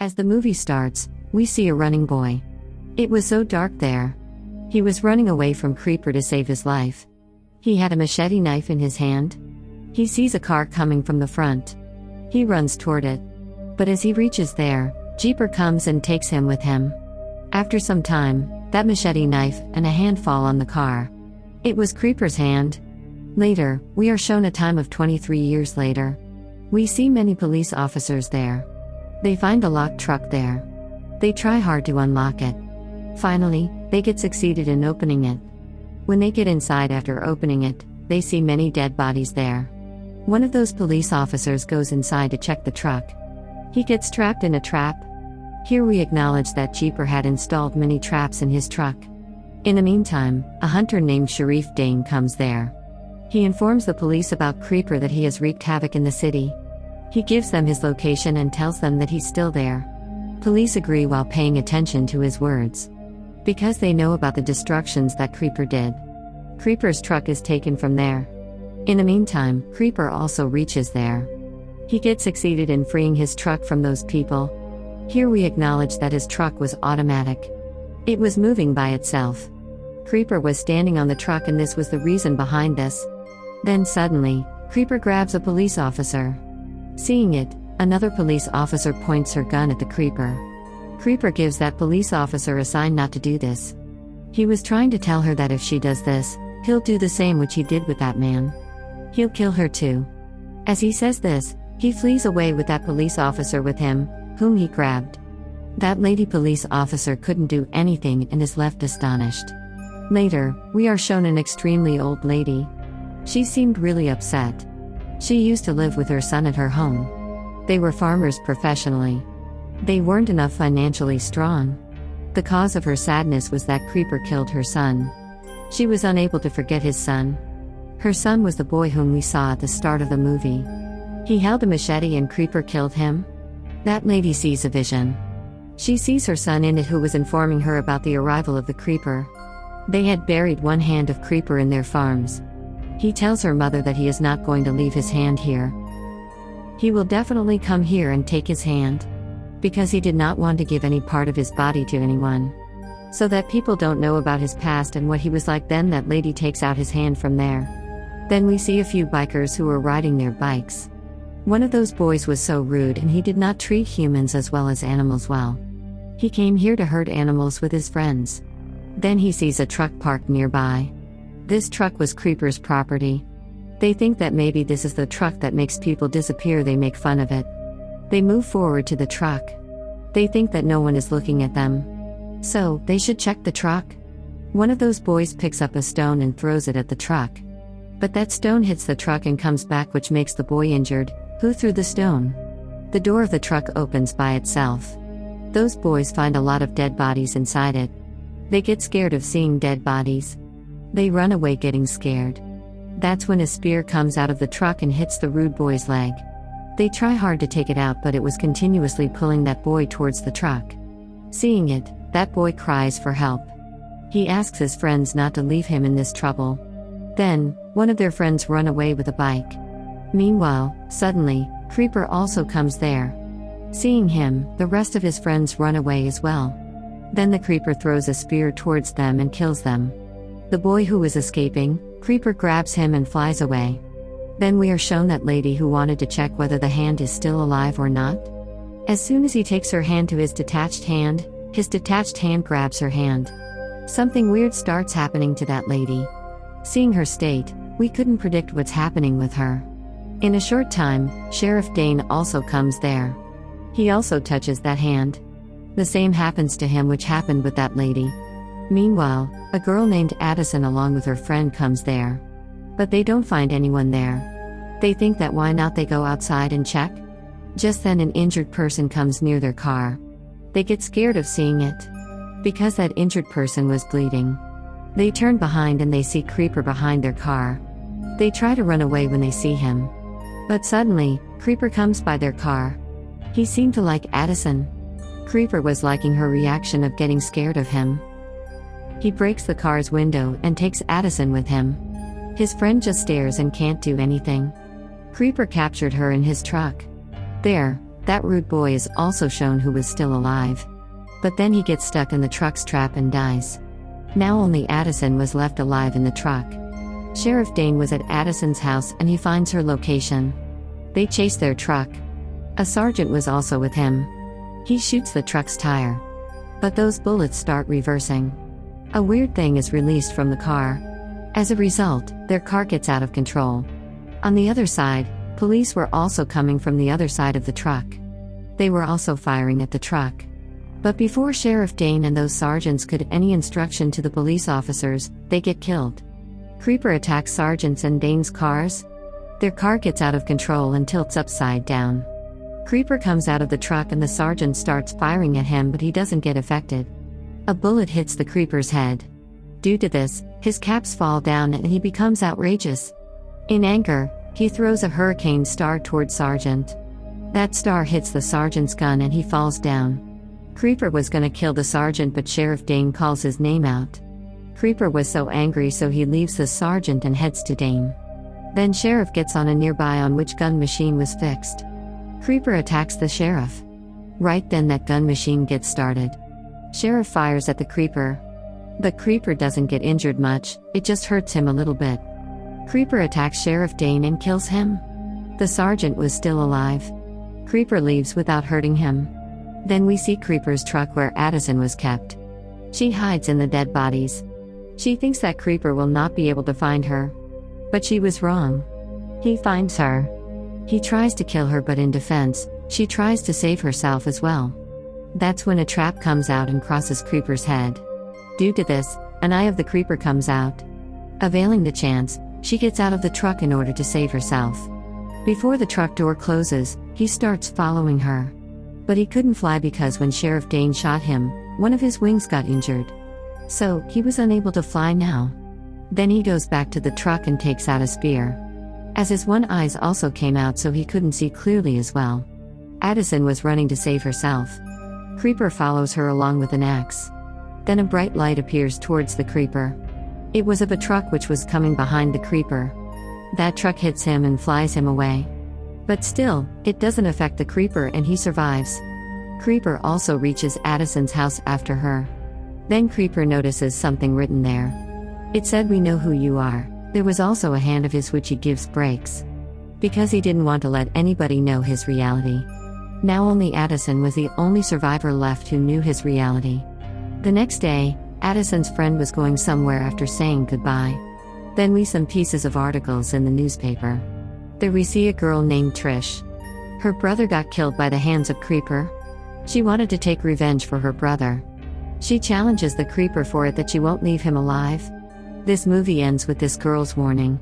As the movie starts, we see a running boy. It was so dark there. He was running away from Creeper to save his life. He had a machete knife in his hand. He sees a car coming from the front. He runs toward it. But as he reaches there, Jeeper comes and takes him with him. After some time, that machete knife and a hand fall on the car. It was Creeper's hand. Later, we are shown a time of 23 years later. We see many police officers there. They find a locked truck there. They try hard to unlock it. Finally, they get succeeded in opening it. When they get inside after opening it, they see many dead bodies there. One of those police officers goes inside to check the truck. He gets trapped in a trap. Here we acknowledge that Jeeper had installed many traps in his truck. In the meantime, a hunter named Sheriff Dane comes there. He informs the police about Creeper that he has wreaked havoc in the city. He gives them his location and tells them that he's still there. Police agree while paying attention to his words. Because they know about the destructions that Creeper did. Creeper's truck is taken from there. In the meantime, Creeper also reaches there. He gets succeeded in freeing his truck from those people. Here we acknowledge that his truck was automatic. It was moving by itself. Creeper was standing on the truck and this was the reason behind this. Then suddenly, Creeper grabs a police officer. Seeing it, another police officer points her gun at the Creeper. Creeper gives that police officer a sign not to do this. He was trying to tell her that if she does this, he'll do the same which he did with that man. He'll kill her too. As he says this, he flees away with that police officer with him, whom he grabbed. That lady police officer couldn't do anything and is left astonished. Later, we are shown an extremely old lady. She seemed really upset. She used to live with her son at her home. They were farmers professionally. They weren't enough financially strong. The cause of her sadness was that Creeper killed her son. She was unable to forget his son. Her son was the boy whom we saw at the start of the movie. He held a machete and Creeper killed him. That lady sees a vision. She sees her son in it who was informing her about the arrival of the Creeper. They had buried one hand of Creeper in their farms. He tells her mother that he is not going to leave his hand here. He will definitely come here and take his hand. Because he did not want to give any part of his body to anyone. So that people don't know about his past and what he was like. Then that lady takes out his hand from there. Then we see a few bikers who were riding their bikes. One of those boys was so rude and he did not treat humans as well as animals well. He came here to hurt animals with his friends. Then he sees a truck parked nearby. This truck was Creeper's property. They think that maybe this is the truck that makes people disappear. They make fun of it. They move forward to the truck. They think that no one is looking at them. So, they should check the truck. One of those boys picks up a stone and throws it at the truck. But that stone hits the truck and comes back, which makes the boy injured. Who threw the stone? The door of the truck opens by itself. Those boys find a lot of dead bodies inside it. They get scared of seeing dead bodies. They run away getting scared. That's when a spear comes out of the truck and hits the rude boy's leg. They try hard to take it out, but it was continuously pulling that boy towards the truck. Seeing it, that boy cries for help. He asks his friends not to leave him in this trouble. Then, one of their friends run away with a bike. Meanwhile, suddenly, Creeper also comes there. Seeing him, the rest of his friends run away as well. Then the Creeper throws a spear towards them and kills them. The boy who was escaping, Creeper grabs him and flies away. Then we are shown that lady who wanted to check whether the hand is still alive or not. As soon as he takes her hand to his detached hand grabs her hand. Something weird starts happening to that lady. Seeing her state, we couldn't predict what's happening with her. In a short time, Sheriff Dane also comes there. He also touches that hand. The same happens to him which happened with that lady. Meanwhile, a girl named Addison along with her friend comes there. But they don't find anyone there. They think that why not they go outside and check? Just then an injured person comes near their car. They get scared of seeing it. Because that injured person was bleeding. They turn behind and they see Creeper behind their car. They try to run away when they see him. But suddenly, Creeper comes by their car. He seemed to like Addison. Creeper was liking her reaction of getting scared of him. He breaks the car's window and takes Addison with him. His friend just stares and can't do anything. Creeper captured her in his truck. There, That rude boy is also shown who was still alive. But then he gets stuck in the truck's trap and dies. Now only Addison was left alive in the truck. Sheriff Dane was at Addison's house and he finds her location. They chase their truck. A sergeant was also with him. He shoots the truck's tire. But those bullets start reversing. A weird thing is released from the car. As a result, their car gets out of control. On the other side, police were also coming from the other side of the truck. They were also firing at the truck. But before Sheriff Dane and those sergeants could any instruction to the police officers, they get killed. Creeper attacks sergeants and Dane's cars. Their car gets out of control and tilts upside down. Creeper comes out of the truck and the sergeant starts firing at him, but he doesn't get affected. A bullet hits the Creeper's head. Due to this, his caps fall down and he becomes outrageous. In anger, he throws a hurricane star towards Sergeant. That star hits the sergeant's gun and he falls down. Creeper was gonna kill the sergeant, but Sheriff Dane calls his name out. Creeper was so angry, so he leaves the sergeant and heads to Dane. Then Sheriff gets on a nearby on which gun machine was fixed. Creeper attacks the sheriff. Right then that gun machine gets started. Sheriff fires at the Creeper. But Creeper doesn't get injured much, it just hurts him a little bit. Creeper attacks Sheriff Dane and kills him. The sergeant was still alive. Creeper leaves without hurting him. Then we see Creeper's truck where Addison was kept. She hides in the dead bodies. She thinks that Creeper will not be able to find her. But she was wrong. He finds her. He tries to kill her, but in defense, she tries to save herself as well. That's when a trap comes out and crosses Creeper's head. Due to this, an eye of the Creeper comes out. Availing the chance, she gets out of the truck in order to save herself. Before the truck door closes, he starts following her. But he couldn't fly because when Sheriff Dane shot him, one of his wings got injured. So, he was unable to fly now. Then he goes back to the truck and takes out a spear. As his one eye also came out, so he couldn't see clearly as well. Addison was running to save herself. Creeper follows her along with an axe. Then a bright light appears towards the Creeper. It was of a truck which was coming behind the Creeper. That truck hits him and flies him away. But still, it doesn't affect the Creeper and he survives. Creeper also reaches Addison's house after her. Then Creeper notices something written there. It said, "We know who you are." There was also a hand of his which he gives breaks. Because he didn't want to let anybody know his reality. Now only Addison was the only survivor left who knew his reality. The next day, Addison's friend was going somewhere after saying goodbye. Then we some pieces of articles in the newspaper. There we see a girl named Trish. Her brother got killed by the hands of Creeper. She wanted to take revenge for her brother. She challenges the Creeper for it that she won't leave him alive. This movie ends with this girl's warning.